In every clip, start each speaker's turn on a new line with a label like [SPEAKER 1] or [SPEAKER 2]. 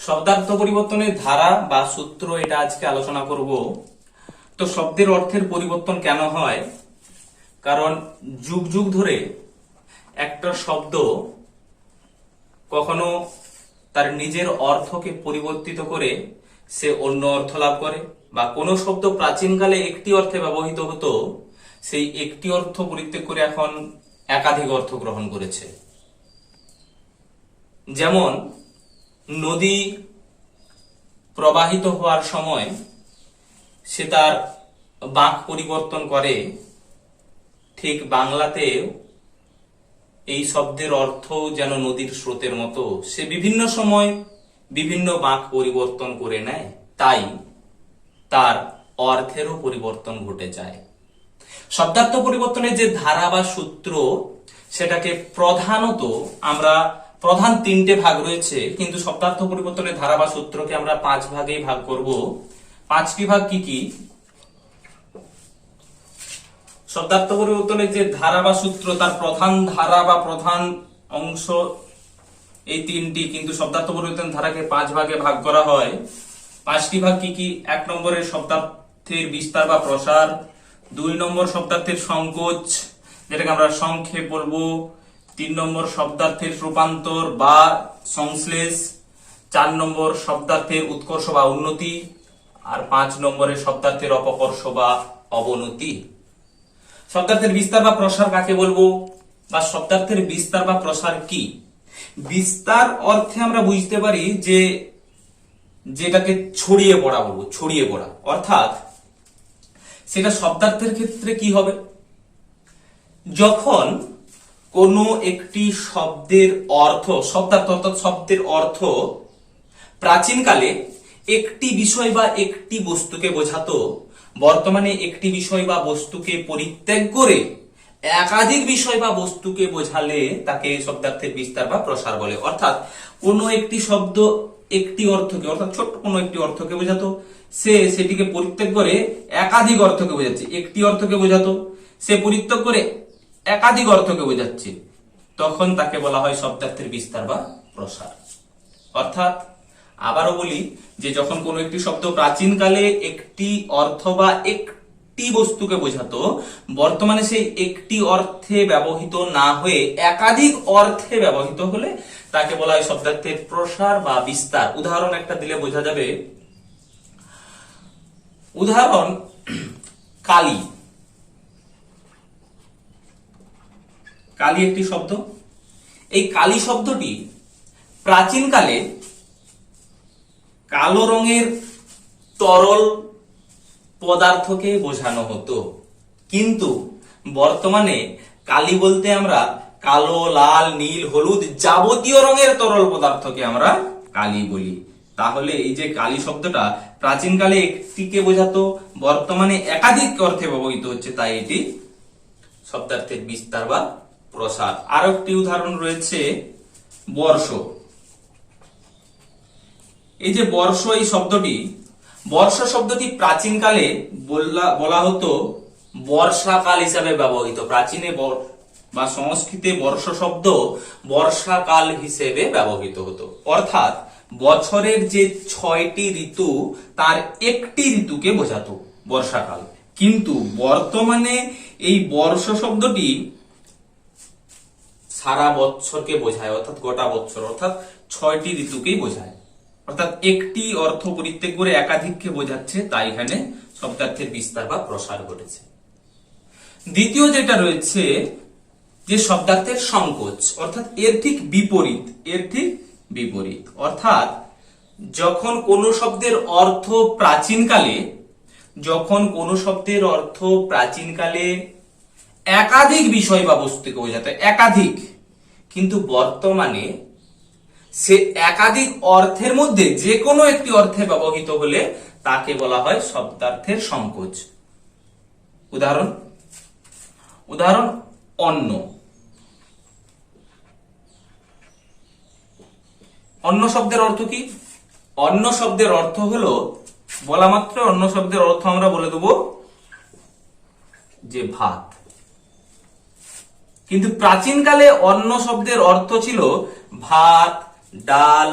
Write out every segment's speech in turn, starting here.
[SPEAKER 1] শব্দার্থ পরিবর্তনের ধারা বা সূত্র এটা আজকে আলোচনা করব। তো শব্দের অর্থের পরিবর্তন কেন হয়? কারণ যুগ যুগ ধরে একটা শব্দ কখনো তার নিজের অর্থকে পরিবর্তিত করে সে অন্য অর্থ লাভ করে, বা কোনো শব্দ প্রাচীনকালে একটি অর্থে ব্যবহৃত হতো, সেই একটি অর্থ পরিত্যাগ করে এখন একাধিক অর্থ গ্রহণ করেছে। যেমন নদী প্রবাহিত হওয়ার সময় সে তার বাঁক পরিবর্তন করে, ঠিক বাংলাতে এই শব্দের অর্থ যেন নদীর স্রোতের মতো, সে বিভিন্ন সময় বিভিন্ন বাঁক পরিবর্তন করে নেয়, তাই তার অর্থেরও পরিবর্তন ঘটে যায়। শব্দার্থ পরিবর্তনের যে ধারা বা সূত্র, সেটাকে প্রধানত আমরা প্রধান তিনটে ভাগ রয়েছে, কিন্তু শব্দার্থ পরিবর্তনের ধারা বা সূত্রকে আমরা 5 ভাগেই ভাগ করব। 5টি ভাগ কি কি? শব্দার্থ পরিবর্তনের যে ধারা বা সূত্র, তার প্রধান ধারা বা প্রধান অংশ এই 3টি, কিন্তু শব্দার্থ পরিবর্তন ধারাকে 5 ভাগে ভাগ করা হয়। 5টি ভাগ কি কি? 1 নম্বরে শব্দার্থের বিস্তার বা প্রসার, 2 নম্বর শব্দার্থের সংকোচ, যেটাকে আমরা সংক্ষেপ বলবো, 3 নম্বর শব্দার্থের রূপান্তর বা সংশ্লেষ, 4 নম্বর শব্দার্থের উৎকর্ষ বা উন্নতি, আর 5 নম্বরে শব্দার্থের অপকর্ষ বা অবনতি। শব্দার্থের বিস্তার বা প্রসার কাকে বলবো, বা শব্দার্থের বিস্তার বা প্রসার কি? বিস্তার অর্থে আমরা বুঝতে পারি যে যেটাকে ছড়িয়ে পড়া বলবো, ছড়িয়ে পড়া, অর্থাৎ সেটা শব্দার্থের ক্ষেত্রে কি হবে? যখন কোনো একটি শব্দের অর্থ, শব্দার্থ অর্থাৎ শব্দের অর্থ প্রাচীনকালে একটি বিষয় বা একটি বস্তুকে বোঝাতো, বর্তমানে একটি বিষয় বা বস্তুকে পরিত্যাগ করে একাধিক বিষয় বা বস্তুকে বোঝালে তাকে শব্দার্থের বিস্তার বা প্রসার বলে। অর্থাৎ কোনো একটি শব্দ একটি অর্থকে, অর্থাৎ ছোট্ট কোনো একটি অর্থকে বোঝাতো, সে সেটিকে পরিত্যাগ করে একাধিক অর্থকে বোঝাচ্ছে। একটি অর্থকে বোঝাতো, সে পরিত্যাগ করে একাধিক অর্থকে বোঝাচ্ছে, তখন তাকে বলা হয় শব্দার্থের বিস্তার বা প্রসার। অর্থাৎ আবারও বলি যে যখন কোনো একটি শব্দ প্রাচীনকালে একটি অর্থ বা একটি বস্তুকে বোঝাতো, বর্তমানে সেই একটি অর্থে ব্যবহৃত না হয়ে একাধিক অর্থে ব্যবহৃত হলে তাকে বলা হয় শব্দার্থের প্রসার বা বিস্তার। উদাহরণ একটা দিলে বোঝা যাবে। উদাহরণ, কালী। কালী একটি শব্দ। এই কালী শব্দটি প্রাচীনকালে কালো রঙের তরল পদার্থকে বোঝানো হতো, কিন্তু বর্তমানে কালি বলতে আমরা কালো, লাল, নীল, হলুদ যাবতীয় রঙের তরল পদার্থকে আমরা কালি বলি। তাহলে এই যে কালি শব্দটা প্রাচীনকালে একটিকে বোঝাতো, বর্তমানে একাধিক অর্থে ব্যবহৃত হচ্ছে, তাই এটি শব্দার্থের বিস্তার বা প্রসার। আরো একটি উদাহরণ রয়েছে, বর্ষ। এই যে বর্ষ, এই শব্দটি, বর্ষ শব্দটি প্রাচীনকালে বলা হতো বর্ষাকাল হিসাবে ব্যবহৃত। প্রাচীনে বা সংস্কৃতে বর্ষ শব্দ বর্ষাকাল হিসেবে ব্যবহৃত হতো, অর্থাৎ বছরের যে 6টি ঋতু তার একটি ঋতুকে বোঝাতো, বর্ষাকাল। কিন্তু বর্তমানে এই বর্ষ শব্দটি সারা বছরকে বোঝায়, অর্থাৎ গোটা বছর, অর্থাৎ 6টি ঋতুকেই বোঝায়। অর্থাৎ একটি অর্থ পরিত্যাগ করে একাধিককে বোঝাচ্ছে, তাই এখানে শব্দার্থের বিস্তার বা প্রসার ঘটেছে। দ্বিতীয় যেটা রয়েছে যে শব্দার্থের সংকোচ, অর্থাৎ এর ঠিক বিপরীত, এর ঠিক বিপরীত। অর্থাৎ যখন কোনো শব্দের অর্থ প্রাচীনকালে, যখন কোনো শব্দের অর্থ প্রাচীনকালে একাধিক বিষয় বা বস্তুকে বোঝাতো, একাধিক, কিন্তু বর্তমানে সে একাধিক অর্থের মধ্যে যে কোনো একটি অর্থে ব্যবহৃত হলে তাকে বলা হয় শব্দার্থের সংকোচ। উদাহরণ, অন্ন। অন্ন শব্দের অর্থ কি? অন্ন শব্দের অর্থ হলো, বলা মাত্র অন্ন শব্দের অর্থ আমরা বলে দেব যে ভাত। কিন্তু প্রাচীনকালে অন্ন শব্দের অর্থ ছিল ভাত, ডাল,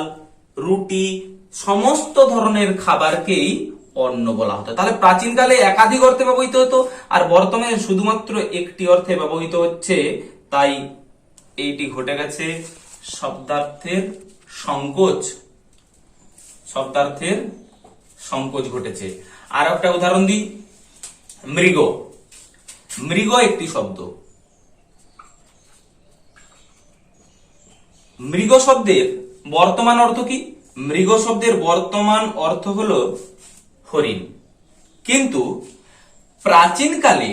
[SPEAKER 1] রুটি সমস্ত ধরনের খাবারকেই অন্ন বলা হতো। তাহলে প্রাচীনকালে একাধিক অর্থে ব্যবহৃত হতো, আর বর্তমানে শুধুমাত্র একটি অর্থে ব্যবহৃত হচ্ছে। তাই এইটি ঘটে গেছে শব্দার্থের সংকোচ, শব্দার্থের সংকোচ ঘটেছে। আর একটা উদাহরণ দিই, মৃগ। মৃগ একটি শব্দ। মৃগ শব্দের বর্তমান অর্থ কি? মৃগ শব্দের বর্তমান অর্থ হলো হরিণ। কিন্তু প্রাচীনকালে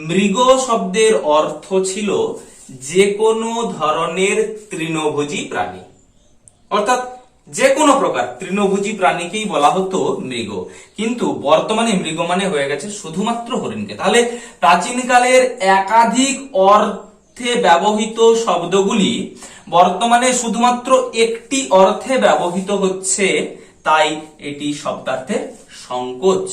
[SPEAKER 1] মৃগ শব্দের অর্থ ছিল যে কোনো ধরনের তৃণভোজী প্রাণী, অর্থাৎ যে কোনো প্রকার তৃণভোজী প্রাণীকেই বলা হতো মৃগ। কিন্তু বর্তমানে মৃগ মানে হয়ে গেছে শুধুমাত্র হরিণকে। তাহলে প্রাচীনকালের একাধিক অর্থে ব্যবহৃত শব্দগুলি বর্তমানে শুধুমাত্র একটি অর্থে ব্যবহৃত হচ্ছে, তাই এটি শব্দার্থের সংকোচ।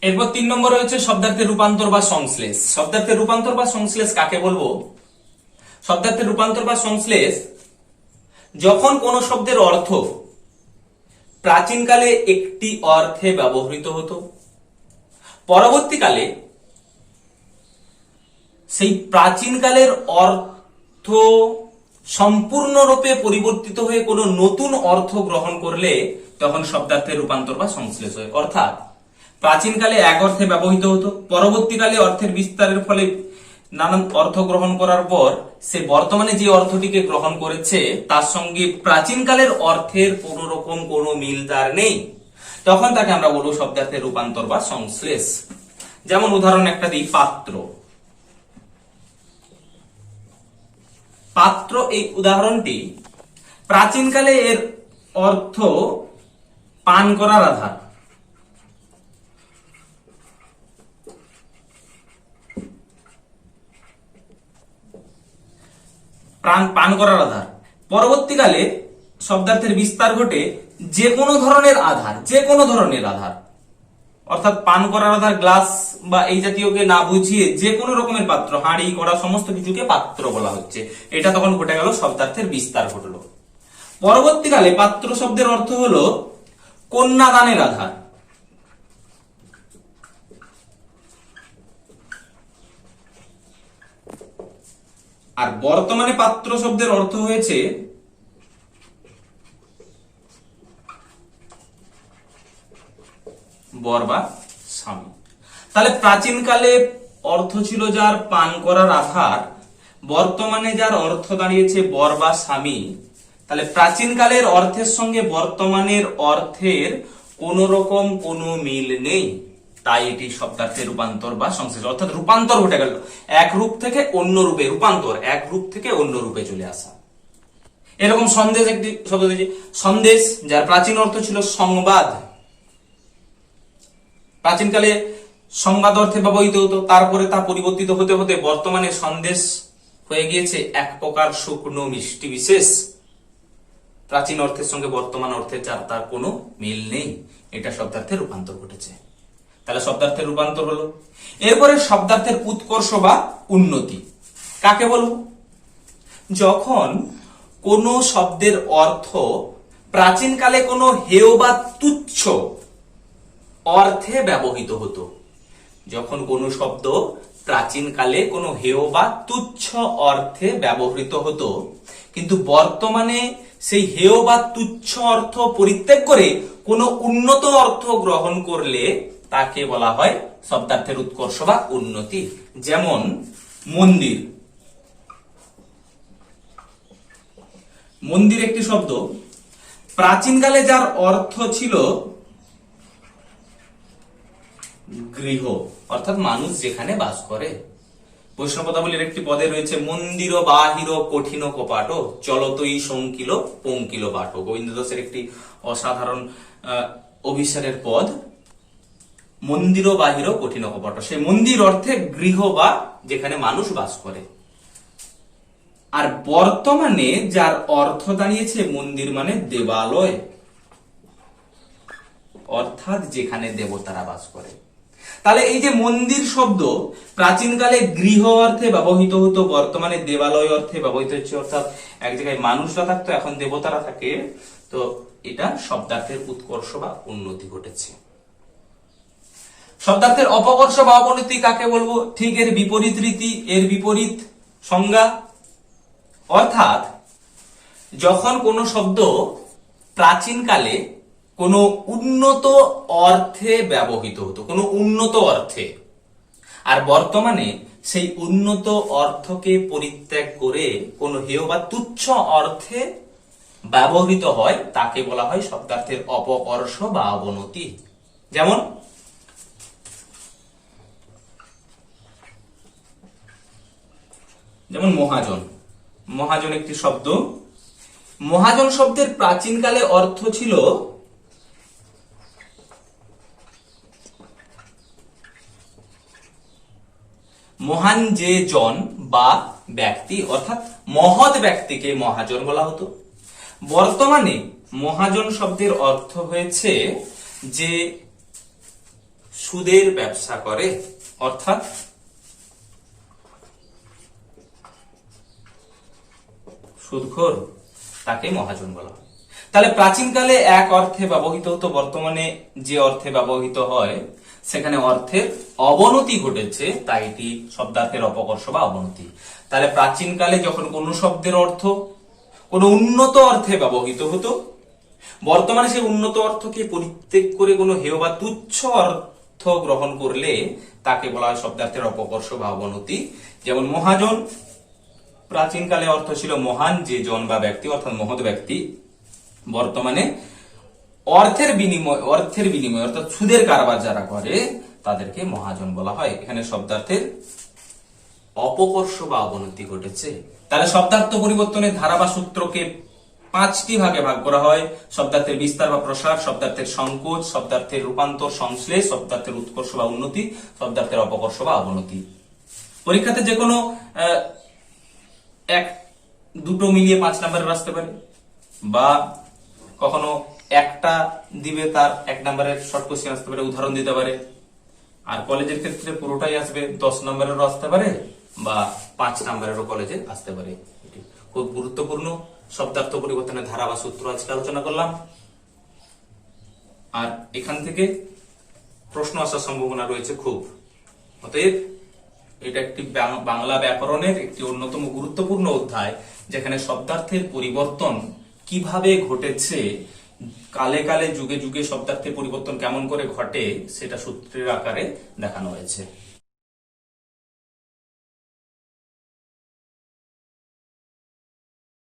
[SPEAKER 1] এরপর 3 নম্বর রয়েছে শব্দার্থের রূপান্তর বা সংশ্লেষ। শব্দার্থের রূপান্তর বা সংশ্লেষ কাকে বলবো? শব্দার্থের রূপান্তর বা সংশ্লেষ যখন কোন শব্দের অর্থ প্রাচীনকালে একটি অর্থে ব্যবহৃত হতো, পরবর্তীকালে সেই প্রাচীনকালের অর্থ সম্পূর্ণরূপে পরিবর্তিত হয়ে কোনো নতুন অর্থ গ্রহণ করলে তখন শব্দার্থের রূপান্তর বা সংশ্লেষ হয়। অর্থাৎ প্রাচীনকালে এক অর্থে ব্যবহৃত হতো, পরবর্তীকালে অর্থের বিস্তারের ফলে নানান অর্থ গ্রহণ করার পর সে বর্তমানে যে অর্থটিকে গ্রহণ করেছে তার সঙ্গে প্রাচীনকালের অর্থের কোন রকম কোনো মিল তার নেই, তখন তাকে আমরা বলবো শব্দার্থের রূপান্তর বা সংশ্লেষ। যেমন উদাহরণ একটা দিই, পাত্র। পাত্র এই উদাহরণটি প্রাচীনকালে এর অর্থ পান করার আধার। পান করার আধার। পরবর্তীকালে শব্দার্থের বিস্তার ঘটে যে কোনো ধরনের আধার, যে কোনো ধরনের আধার, অর্থাৎ পান করার আধার গ্লাস বা এই জাতীয়কে না বুঝিয়ে যে কোনো রকমের পাত্র, হাঁড়ি কড়া সমস্ত কিছুকে পাত্র বলা হচ্ছে। এটা তখন ঘটে গেল, শব্দার্থের বিস্তার ঘটলো। পরবর্তীকালে পাত্র শব্দের অর্থ হলো কন্যাদানের আধার। আর বর্তমানে পাত্র শব্দের অর্থ হয়েছে বর বা স্বামী। তাহলে প্রাচীনকালে অর্থ ছিল যার পান করার আধার, বর্তমানে যার অর্থ দাঁড়িয়েছে বর বা স্বামী। তাহলে প্রাচীনকালের অর্থের সঙ্গে বর্তমানের অর্থের কোন রকম কোনো মিল নেই, তাই এটি শব্দার্থের রূপান্তর বা সংশ্লেষ। অর্থাৎ রূপান্তর ঘটে গেল, এক রূপ থেকে অন্য রূপে, রূপান্তর এক রূপ থেকে অন্য রূপে চলে আসা। এরকম সন্দেশ একটি শব্দ দিয়েছি, সন্দেশ যার প্রাচীন অর্থ ছিল সংবাদ। প্রাচীনকালে সংবাদ অর্থে ব্যবহৃত হতো, তারপরে তা পরিবর্তিত হতে হতে বর্তমানে সন্দেশ হয়ে গিয়েছে এক প্রকার শুকনো মিষ্টি বিশেষ। প্রাচীন অর্থের সঙ্গে বর্তমান অর্থের তার কোনো মিল নেই, এটা শব্দার্থের রূপান্তর ঘটেছে। তাহলে শব্দার্থের রূপান্তর হলো। এরপরে শব্দার্থের উৎকর্ষ বা উন্নতি কাকে বলবো? যখন কোন শব্দের অর্থ প্রাচীনকালে কোনো হেয় বা তুচ্ছ অর্থে ব্যবহৃত হতো, যখন কোন শব্দ প্রাচীনকালে কোনো হেয় বা তুচ্ছ অর্থে ব্যবহৃত হতো, কিন্তু বর্তমানে সেই হেয় বা তুচ্ছ অর্থ পরিত্যাগ করে কোনো উন্নত অর্থ গ্রহণ করলে তাকে বলা হয় শব্দার্থের উৎকর্ষ বা উন্নতি। যেমন মন্দির। মন্দির একটি শব্দ, প্রাচীনকালে যার অর্থ ছিল গৃহ, অর্থাৎ মানুষ যেখানে বাস করে। বৈষ্ণব পদাবলীর একটি পদে রয়েছে মন্দির বাহির কঠিন কপাট চলতই শঙ্কিল পঙ্কিল বাট। গোবিন্দ দাসের একটি অসাধারণ অভিসারের পদ, মন্দির বাহির কঠিন কপাট। সেই মন্দির অর্থে গৃহ বা যেখানে মানুষ বাস করে। আর বর্তমানে যার অর্থ দাঁড়িয়েছে মন্দির মানে দেবালয়, অর্থাৎ যেখানে দেবতারা বাস করে। তাহলে এই যে মন্দির শব্দ প্রাচীনকালে গৃহ অর্থে ব্যবহৃত হতো, বর্তমানে দেবালয় অর্থে ব্যবহৃত হচ্ছে। অর্থাৎ এক জায়গায় মানুষরা থাকতো, এখন দেবতারা থাকে। তো এটা শব্দার্থের উৎকর্ষ বা উন্নতি ঘটেছে। শব্দার্থের অপকর্ষ বা অবনতি কাকে বলবো? ঠিক এর বিপরীত রীতি, এর বিপরীত সংজ্ঞা। অর্থাৎ যখন কোনো শব্দ প্রাচীনকালে কোনো উন্নত অর্থে ব্যবহৃত হতো, কোনো উন্নত অর্থে, আর বর্তমানে সেই উন্নত অর্থকে পরিত্যাগ করে কোনো হেয় বা তুচ্ছ অর্থে ব্যবহৃত হয়, তাকে বলা হয় শব্দার্থের অপকর্ষ বা অবনতি। যেমন মহাজন। মহাজন একটি শব্দ। মহাজন শব্দের প্রাচীনকালে অর্থ ছিল মহান যে জন বা ব্যক্তি, অর্থাৎ মহৎ ব্যক্তিকে মহাজন বলা হতো। বর্তমানে মহাজন শব্দের অর্থ হয়েছে যে সুদের ব্যবসা করে, অর্থাৎ সুদখোর, তাকে মহাজন বলা হয়। তাহলে প্রাচীনকালে এক অর্থে ব্যবহৃত হতো, বর্তমানে যে অর্থে ব্যবহৃত হয় সেখানে অর্থের অবনতি ঘটেছে, তাই এটি শব্দার্থের অপকর্ষ বা অবনতি। তাহলে প্রাচীনকালে যখন কোন শব্দের অর্থ কোন উন্নত অর্থে ব্যবহৃত হতো, বর্তমানে সেই উন্নত অর্থকে পরিত্যাগ করে কোনো হেয় বা তুচ্ছ অর্থ গ্রহণ করলে তাকে বলা হয় শব্দার্থের অপকর্ষ বা অবনতি। যেমন মহাজন, প্রাচীনকালে অর্থ ছিল মহান যে জন বা ব্যক্তি, অর্থাৎ মহৎ ব্যক্তি। বর্তমানে অর্থের বিনিময় অর্থাৎ সুদের কারবার যারা করে তাদেরকে মহাজন বলা হয়। এখানে শব্দার্থের অপকর্ষ বা অবনতি ঘটেছে। তাহলে শব্দার্থ পরিবর্তনের ধারা বা সূত্রকে 5টি ভাগে ভাগ করা হয়: শব্দার্থের বিস্তার বা প্রসার, শব্দার্থের সংকোচ, শব্দার্থের রূপান্তর সংশ্লেষ, শব্দার্থের উৎকর্ষ বা উন্নতি, শব্দার্থের অপকর্ষ বা অবনতি। পরীক্ষাতে যে কোনো দুটো মিলিয়ে 5 নম্বরের আসতে পারে, বা কখনো একটা দিবে তার 1 নম্বরের শর্ট কোশ্চেন আসতে পারে, উদাহরণ দিতে পারে। আর কলেজের ক্ষেত্রে পুরোটাই আসবে, 10 নম্বরেরও আসতে পারে বা 5 নম্বরেরও কলেজে আসতে পারে। খুব গুরুত্বপূর্ণ শব্দার্থ পরিবর্তনের ধারা বা সূত্র আজকে আলোচনা করলাম। আর এখান থেকে প্রশ্ন আসার সম্ভাবনা রয়েছে খুব। অতএব এটা একটি বাংলা ব্যাকরণের একটি অন্যতম গুরুত্বপূর্ণ অধ্যায়, যেখানে শব্দার্থের পরিবর্তন কিভাবে ঘটেছে, কালে কালে যুগে যুগে শব্দার্থের পরিবর্তন কেমন করে ঘটে, সেটা সূত্রের আকারে দেখানো হয়েছে।